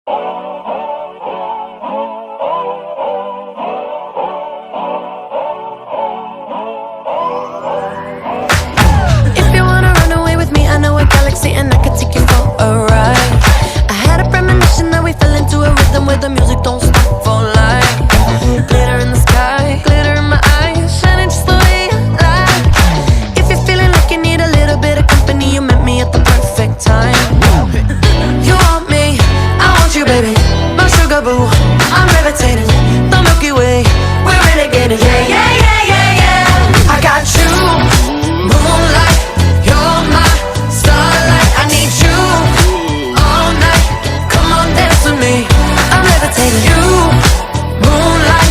If you wanna run away with me, I know a galaxy and I could take you for a ride. I had a premonition that we fell into a rhythm where the music don't stop for life. Glitter in the sky, glitter in my eyes, shining just the way I like. If you're feeling like you need a little bit of company, you met me at the perfect time. You want me, I want you, baby, my sugar boo. I'm levitating, the Milky Way, we're renegading. Yeah, yeah, yeah, yeah, yeah. I got you, moonlight, you're my starlight. I need you all night. Come on, dance with me. I'm levitating. You, moonlight,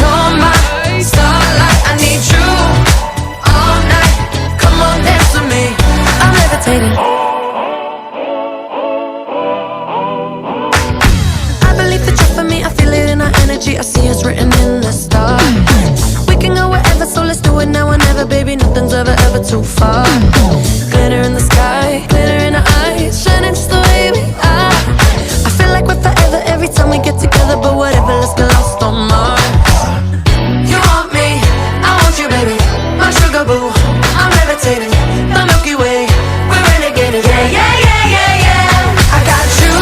you're my starlight. I need you all night. Come on, dance with me. I'm levitating. I believe that you're for me. I feel it in our energy. I see it's written in the stars. We can go wherever, so let's do it now or never, baby. Nothing's ever, ever too far. Glitter in the sky, glitter in our eyes, shining just the way we are. I feel like we're forever every time we get together, but whatever, let's get lost on Mars. You want me, I want you, baby, my sugar boo. I'm levitating, the Milky Way, we're renegading. Yeah, yeah, yeah, yeah, yeah. I got you,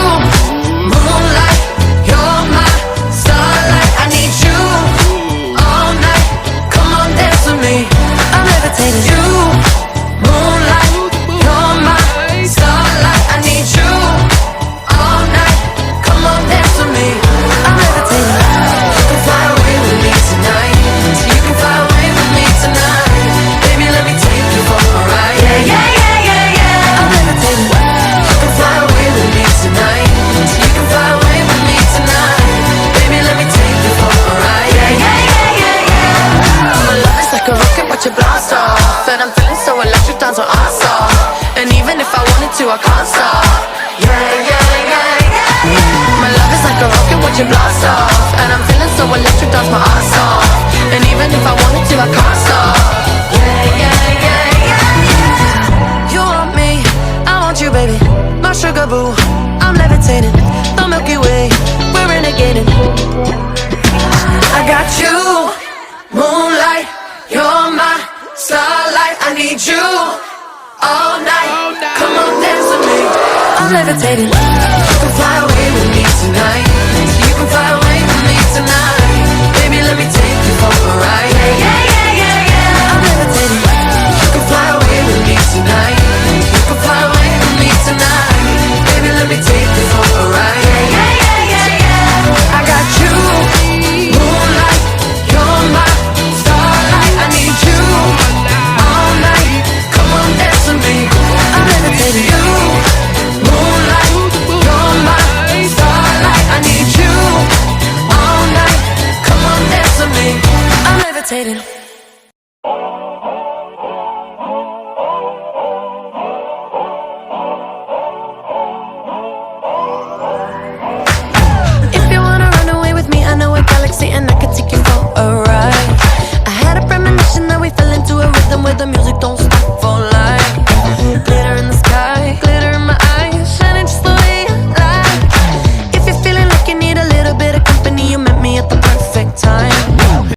moonlight, you're my starlight. I need you all night. Come on, dance with me. I'm levitating. You, moonlight, you're my starlight. I need you all night. Come on, dance with me. I'm levitating. You can fly away with me tonight. So you can fly away with me tonight. Baby, let me take you for a ride. Yeah, yeah, yeah, yeah, yeah. I'm levitating. You can fly away with me tonight. So you can fly away with me tonight. Baby, let me take you for a ride. Yeah, yeah, yeah, yeah, yeah. My love is like a rocket, watch it blast off. And I'm feeling so electric, dance on our song. And even if I wanted to, I can't stop. Yeah, yeah, yeah, yeah, yeah. My love is like a rocket, watch it blast off. And I'm feeling so electric, dance my ass off. And even if I wanted to, I can't stop. Yeah, yeah, yeah, yeah, yeah. You want me, I want you, baby, my sugar boo. I'm levitating, the Milky Way, we're renegading. I got you, moonlight, you're my starlight. I need you all night. Come on, dance with me. I'm levitating. You can fly away with me tonight. You can fly away with me tonight. Baby, let me take you for a ride. Yeah, yeah, yeah, yeah, yeah. I'm levitating. You can fly away with me tonight. You can fly away with me tonight. Baby, let me take you for a ride. Yeah, yeah, yeah, yeah, yeah. I got you, moonlight, you're my starlight. I need you all night. Come on, dance with me. I'm levitating. You, moonlight, you're my starlight. I need you all night. Come on, dance with me. I'm levitating. If you wanna run away with me, I know a galaxy and I could take you for a ride. I had a premonition that we fell into a rhythm where the music don't stop.